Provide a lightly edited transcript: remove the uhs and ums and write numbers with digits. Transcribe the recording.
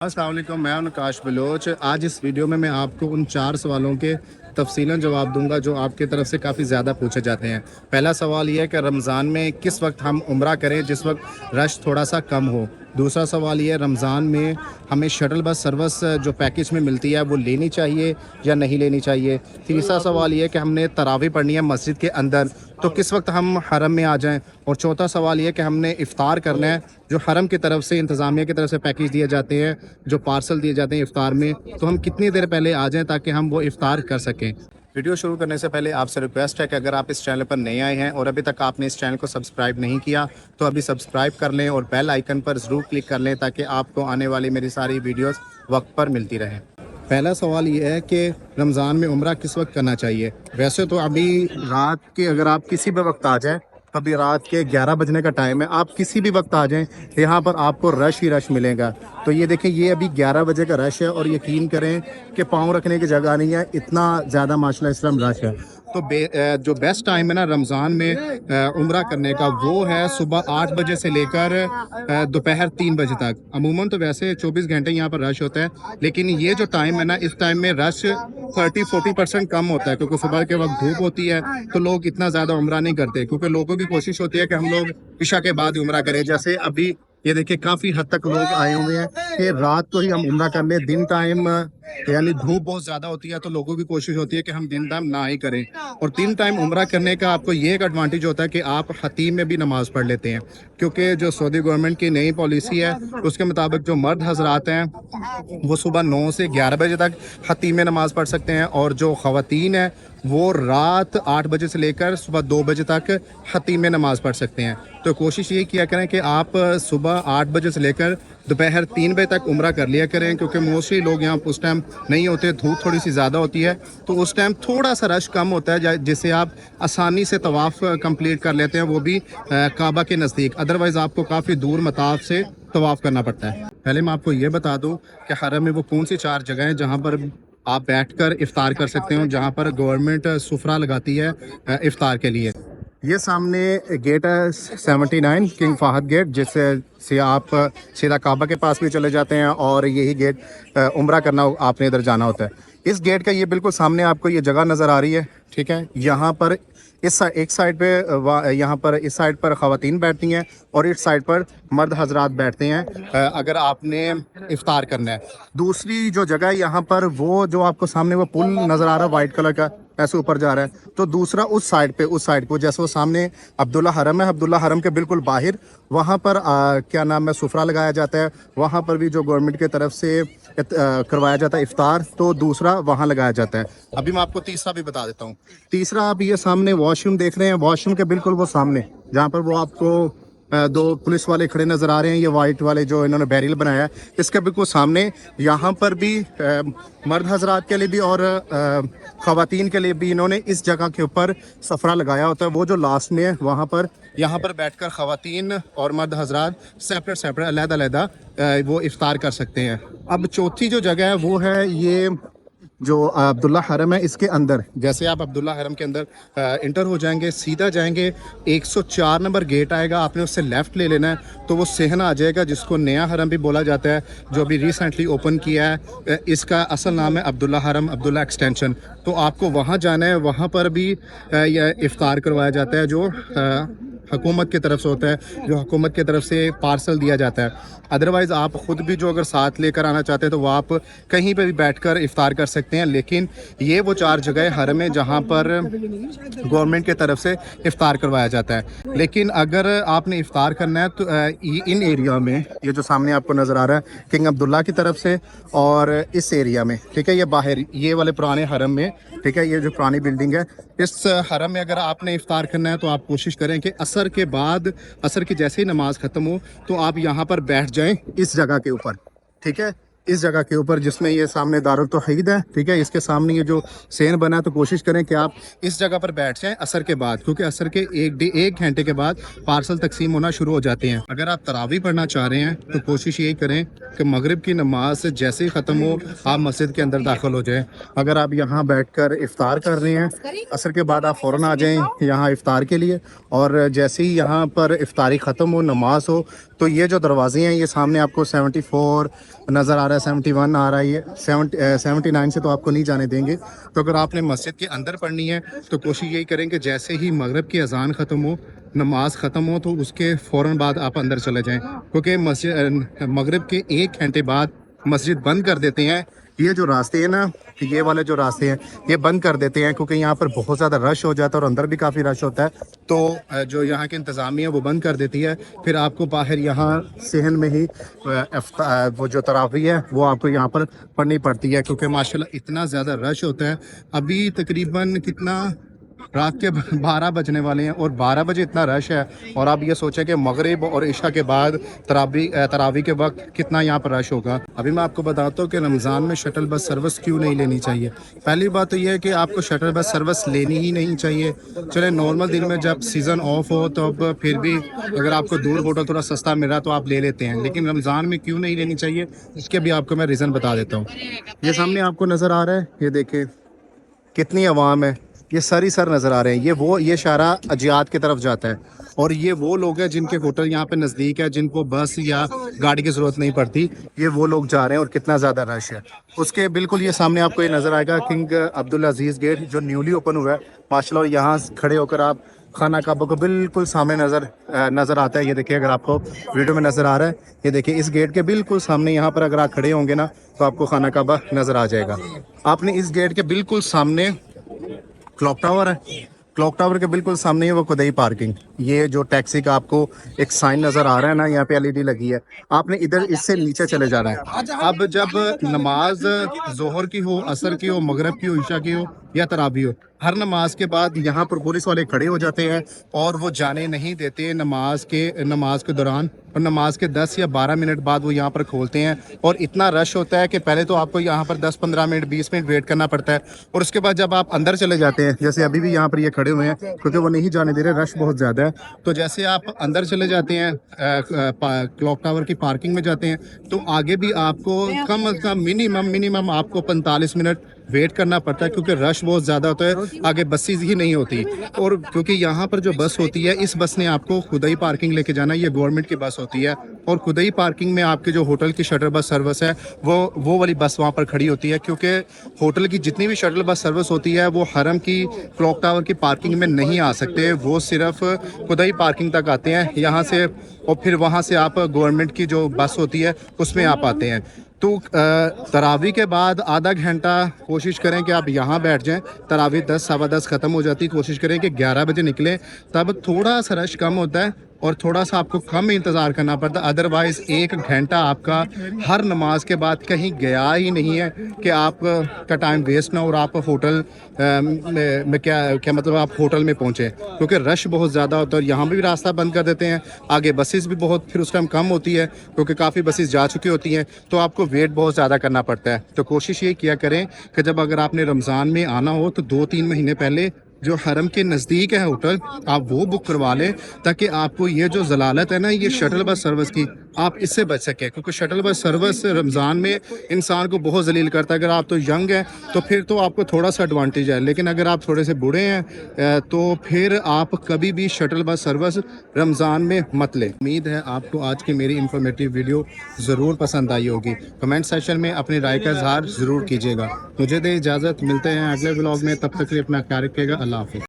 अस्सलाम वालेकुम, मैं हूं नकाश बलोच। आज इस वीडियो में मैं आपको उन 4 सवालों के तफसीलन जवाब दूंगा जो आपकी तरफ से काफ़ी ज़्यादा पूछे जाते हैं। पहला सवाल ये है कि रमज़ान में किस वक्त हम उम्रा करें जिस वक्त रश थोड़ा सा कम हो। दूसरा सवाल ये है, रमज़ान में हमें शटल बस सर्विस जो पैकेज में मिलती है वो लेनी चाहिए या नहीं लेनी चाहिए। तीसरा सवाल ये है कि हमने तरावी पढ़नी है मस्जिद के अंदर तो किस वक्त हम हरम में आ जाएं। और चौथा सवाल ये है कि हमने इफ़्तार करना है जो हरम की तरफ से इंतज़ामिया की तरफ से पैकेज दिए जाते हैं, जो पार्सल दिए जाते हैं इफ़्तार में, तो हम कितनी देर पहले आ जाएं ताकि हम वो इफ़्तार कर सकें। वीडियो शुरू करने से पहले आपसे रिक्वेस्ट है कि अगर आप इस चैनल पर नए आए हैं और अभी तक आपने इस चैनल को सब्सक्राइब नहीं किया तो अभी सब्सक्राइब कर लें और बेल आइकन पर ज़रूर क्लिक कर लें ताकि आपको आने वाली मेरी सारी वीडियोस वक्त पर मिलती रहें। पहला सवाल ये है कि रमज़ान में उम्रा किस वक्त करना चाहिए। वैसे तो अभी रात के अगर आप किसी भी वक्त आ जाएं, अभी रात के 11 बजने का टाइम है, आप किसी भी वक्त आ जाएं यहाँ पर आपको रश ही रश मिलेगा। तो ये देखें, ये अभी 11 बजे का रश है और यकीन करें कि पाँव रखने की जगह नहीं है, इतना ज़्यादा माशाल्लाह इस टाइम रश है। तो जो बेस्ट टाइम है ना रमज़ान में उम्रा करने का वो है सुबह 8 बजे से लेकर दोपहर 3 बजे तक। अमूमन तो वैसे 24 घंटे यहाँ पर रश होता है, लेकिन ये जो टाइम है ना इस टाइम में रश 30-40% कम होता है क्योंकि सुबह के वक्त धूप होती है तो लोग इतना ज़्यादा उम्रा नहीं करते क्योंकि लोगों की कोशिश होती है कि हम लोग इशा के बाद उम्रा करें। जैसे अभी ये देखिए काफ़ी हद तक लोग आए हुए हैं कि रात को ही हम उम्रा कर लें। दिन टाइम यानी धूप बहुत ज़्यादा होती है तो लोगों की कोशिश होती है कि हम दिन टाइम ना ही करें। और दिन टाइम उम्रा करने का आपको ये एक एडवांटेज होता है कि आप हतीम में भी नमाज पढ़ लेते हैं क्योंकि जो सऊदी गवर्नमेंट की नई पॉलिसी है उसके मुताबिक जो मर्द हजरात हैं वो सुबह 9 से 11 बजे तक हतीम में नमाज पढ़ सकते हैं और जो ख़वातीन है वो रात 8 बजे से लेकर सुबह 2 बजे तक हतीम में नमाज पढ़ सकते हैं। तो कोशिश ये किया करें कि आप सुबह 8 बजे से लेकर दोपहर 3 बजे तक उम्रा कर लिया करें क्योंकि मोस्टली लोग यहाँ उस टाइम नहीं होते, धूप थोड़ी सी ज़्यादा होती है तो उस टाइम थोड़ा सा रश कम होता है जिससे आप आसानी से तवाफ़ कंप्लीट कर लेते हैं, वो भी काबा के नज़दीक। अदरवाइज़ आपको काफ़ी दूर मताफ से तवाफ़ करना पड़ता है। पहले मैं आपको ये बता दूँ कि हरम में वो कौन सी 4 जगह हैं जहाँ पर आप बैठकर इफ्तार कर सकते हो, जहाँ पर गवर्नमेंट सुफरा लगाती है इफ्तार के लिए। ये सामने गेट है 79 किंग फाहद गेट, जिससे से आप सीधा काबा के पास भी चले जाते हैं और यही गेट उम्रा करना आपने इधर जाना होता है। इस गेट का ये बिल्कुल सामने आपको ये जगह नज़र आ रही है, ठीक है। यहाँ पर एक साइड पे यहाँ पर इस साइड पर ख़वातीन बैठती हैं और इस साइड पर मर्द हजरात बैठते हैं अगर आपने इफ्तार करना है। दूसरी जो जगह है यहाँ पर वो जो आपको सामने वो पुल नज़र आ रहा है वाइट कलर का, ऐसे ऊपर जा रहा है, तो दूसरा उस साइड पे जैसे वो सामने अब्दुल्ला हरम है, अब्दुल्ला हरम के बिल्कुल बाहर वहाँ पर क्या नाम है सुफरा लगाया जाता है। वहाँ पर भी जो गवर्नमेंट की तरफ से करवाया जाता है इफ्तार, तो दूसरा वहाँ लगाया जाता है। अभी मैं आपको तीसरा भी बता देता हूँ। तीसरा आप ये सामने वॉशरूम देख रहे हैं, वॉशरूम के बिल्कुल वो सामने जहाँ पर वो आपको 2 पुलिस वाले खड़े नज़र आ रहे हैं, ये वाइट वाले जो इन्होंने बैरियल बनाया है, इसके बिल्कुल सामने यहाँ पर भी मर्द हजरात के लिए भी और ख़वातीन के लिए भी इन्होंने इस जगह के ऊपर सफरा लगाया होता है। वो जो लास्ट में है वहाँ पर यहाँ पर बैठकर ख़वातीन और मर्द हजरात सेपरेट अलग-अलग वो इफ्तार कर सकते हैं। अब चौथी जो जगह है वो है ये जो अब्दुल्ला हरम है, इसके अंदर जैसे आप अब्दुल्ला हरम के अंदर इंटर हो जाएंगे, सीधा जाएंगे, 104 नंबर गेट आएगा, आपने उससे लेफ़्ट ले लेना है तो वो सेहना आ जाएगा, जिसको नया हरम भी बोला जाता है, जो अभी रिसेंटली ओपन किया है। इसका असल नाम है अब्दुल्ला हरम, अब्दुल्ला एक्सटेंशन। तो आपको वहाँ जाना है, वहाँ पर भी इफ्तार करवाया जाता है जो हुकूमत की तरफ से होता है, जो हुकूमत की तरफ से पार्सल दिया जाता है। अदरवाइज़ आप ख़ुद भी जो अगर साथ लेकर आना चाहते हैं तो वो आप कहीं पे भी बैठकर इफ्तार कर सकते हैं। लेकिन ये वो 4 जगह हरम है जहाँ पर गवर्नमेंट की तरफ से इफ्तार करवाया जाता है। लेकिन अगर आपने इफ्तार करना है तो इन एरिया में, ये जो सामने आपको नज़र आ रहा है किंग अब्दुल्ला की तरफ से, और इस एरिया में, ठीक है, ये बाहर ये वाले पुराने हरम में, ठीक है, ये जो पुरानी बिल्डिंग है, इस हरम में अगर आपने इफ्तार करना है तो आप कोशिश करें कि असर के बाद, असर की जैसे ही नमाज ख़त्म हो तो आप यहाँ पर बैठ जाएं इस जगह के ऊपर, ठीक है, इस जगह के ऊपर जिसमें ये सामने दारुल तौहीद है, ठीक है, इसके सामने ये जो सेन बना है, तो कोशिश करें कि आप इस जगह पर बैठ जाएं असर के बाद, क्योंकि असर के एक घंटे के बाद पार्सल तकसीम होना शुरू हो जाते हैं। अगर आप तरावी पढ़ना चाह रहे हैं तो कोशिश यही करें कि मगरिब की नमाज जैसे ही ख़त्म हो आप मस्जिद के अंदर दाखिल हो जाएं। अगर आप यहाँ बैठकर इफ्तार कर रहे हैं असर के बाद, आप फ़ौरन आ जाएं यहाँ इफ्तार के लिए, और जैसे ही यहाँ पर इफ्तारी ख़त्म हो, नमाज हो, तो ये जो दरवाजे हैं ये सामने आपको 74 नज़र आ रहा है, 71 आ रहा है, ये 79 से तो आपको नहीं जाने देंगे। तो अगर आपने मस्जिद के अंदर पढ़नी है तो कोशिश यही करें कि जैसे ही मगरिब की अजान ख़त्म हो, नमाज ख़त्म हो, तो उसके फ़ौरन बाद आप अंदर चले जाएं, क्योंकि मस्जिद मगरिब के 1 घंटे बाद मस्जिद बंद कर देते हैं। ये जो रास्ते हैं ना, ये वाले जो रास्ते हैं ये बंद कर देते हैं, क्योंकि यहाँ पर बहुत ज़्यादा रश हो जाता है और अंदर भी काफ़ी रश होता है। तो जो यहाँ की इंतज़ामिया है वो बंद कर देती है। फिर आपको बाहर यहाँ सहन में ही वो जो तरावी है वो आपको यहाँ पर पढ़नी पड़ती है, क्योंकि माशाल्लाह इतना ज़्यादा रश होता है। अभी तकरीबन कितना रात के 12 बजने वाले हैं और 12 बजे इतना रश है, और आप ये सोचें कि मगरिब और इशा के बाद तरावी के वक्त कितना यहाँ पर रश होगा। अभी मैं आपको बताता हूँ कि रमज़ान में शटल बस सर्विस क्यों नहीं लेनी चाहिए। पहली बात तो ये है कि आपको शटल बस सर्विस लेनी ही नहीं चाहिए। चले नॉर्मल दिन में जब सीज़न ऑफ हो तो अब फिर भी अगर आपको दूर होटल थोड़ा सस्ता मिल रहा है तो आप ले लेते हैं, लेकिन रमज़ान में क्यों नहीं लेनी चाहिए इसके भी आपको मैं रीज़न बता देता हूँ। ये सामने आपको नज़र आ रहा है, ये देखें कितनी आवाम है, ये सर ही सर नज़र आ रहे हैं। ये इशारा अजियात की तरफ जाता है, और ये वो लोग हैं जिनके होटल यहाँ पे नज़दीक है, जिनको बस या गाड़ी की ज़रूरत नहीं पड़ती, ये वो लोग जा रहे हैं, और कितना ज़्यादा रश है। उसके बिल्कुल ये सामने आपको ये नज़र आएगा किंग अब्दुल अजीज़ गेट, जो न्यूली ओपन हुआ है माशाल्लाह, और यहाँ खड़े होकर आप खाना काबा को बिल्कुल सामने नज़र आता है। ये देखिए, अगर आपको वीडियो में नज़र आ रहा है, ये देखिए इस गेट के बिल्कुल सामने यहाँ पर अगर आप खड़े होंगे ना तो आपको खाना काबा नज़र आ जाएगा। आपने इस गेट के बिल्कुल सामने क्लॉक टावर है, क्लॉक टावर के बिल्कुल सामने ही वो खुदाई पार्किंग, ये जो टैक्सी का आपको एक साइन नज़र आ रहा है ना, यहाँ पे एलईडी लगी है, आपने इधर इससे नीचे चले जाना है। अब जब नमाज जोहर की हो, असर की हो, मगरब की हो, इशा की हो या तरावी हो, हर नमाज के बाद यहाँ पर पुलिस वाले खड़े हो जाते हैं और वो जाने नहीं देते नमाज के दौरान, और नमाज के 10 या 12 मिनट बाद वो यहाँ पर खोलते हैं। और इतना रश होता है कि पहले तो आपको यहाँ पर 10-15 मिनट 20 मिनट वेट करना पड़ता है, और उसके बाद जब आप अंदर चले जाते हैं, जैसे अभी भी यहाँ पर ये खड़े हुए हैं क्योंकि वो नहीं जाने दे रहे, रश बहुत ज़्यादा है, तो जैसे आप अंदर चले जाते हैं क्लॉक टावर की पार्किंग में जाते हैं, तो आगे भी आपको कम अज़ कम मिनिमम आपको 45 मिनट वेट करना पड़ता है, क्योंकि रश बहुत ज़्यादा होता है, आगे बसेज ही नहीं होती। और क्योंकि यहाँ पर जो बस होती है, इस बस ने आपको खुदाई पार्किंग लेके जाना है, ये गवर्नमेंट की बस होती है, और खुदाई पार्किंग में आपके जो होटल की शटल बस सर्विस है वो वाली बस वहाँ पर खड़ी होती है, क्योंकि होटल की जितनी भी शटल बस सर्विस होती है वो हरम की क्लॉक टावर की पार्किंग में नहीं आ सकते, वो सिर्फ खुदाई पार्किंग तक आते हैं यहाँ से, और फिर वहाँ से आप गवर्नमेंट की जो बस होती है उसमें आप आते हैं। तो तरावी के बाद आधा घंटा कोशिश करें कि आप यहाँ बैठ जाएं। तरावी 10 सवा 10 ख़त्म हो जाती, कोशिश करें कि 11 बजे निकलें, तब थोड़ा सा रश कम होता है और थोड़ा सा आपको कम इंतज़ार करना पड़ता है। अदरवाइज़ 1 घंटा आपका हर नमाज के बाद कहीं गया ही नहीं है कि आप का टाइम वेस्ट ना हो और आप होटल में क्या मतलब आप होटल में पहुँचे, क्योंकि रश बहुत ज़्यादा होता है। और यहाँ भी रास्ता बंद कर देते हैं, आगे बसेस भी बहुत फिर उस टाइम कम होती है, क्योंकि काफ़ी बसेस जा चुकी होती हैं, तो आपको वेट बहुत ज़्यादा करना पड़ता है। तो कोशिश ये किया करें कि जब अगर आपने रमज़ान में आना हो तो 2-3 महीने पहले जो हरम के नज़दीक है होटल, आप वो बुक करवा लें, ताकि आपको ये जो जलालत है ना ये शटल बस सर्विस की, आप इससे बच सकें, क्योंकि शटल बस सर्विस रमज़ान में इंसान को बहुत जलील करता है। अगर आप तो यंग हैं तो फिर तो आपको थोड़ा सा एडवांटेज है, लेकिन अगर आप थोड़े से बूढ़े हैं तो फिर आप कभी भी शटल बस सर्विस रमज़ान में मत लें। उम्मीद है आपको आज की मेरी इंफॉर्मेटिव वीडियो ज़रूर पसंद आई होगी। कमेंट सेक्शन में अपनी राय का इजहार ज़रूर कीजिएगा। मुझे दे इजाज़त, मिलते हैं अगले व्लॉग में, तब तक के लिए अपना ख्याल रखिएगा। अल्लाह हाफ़िज़।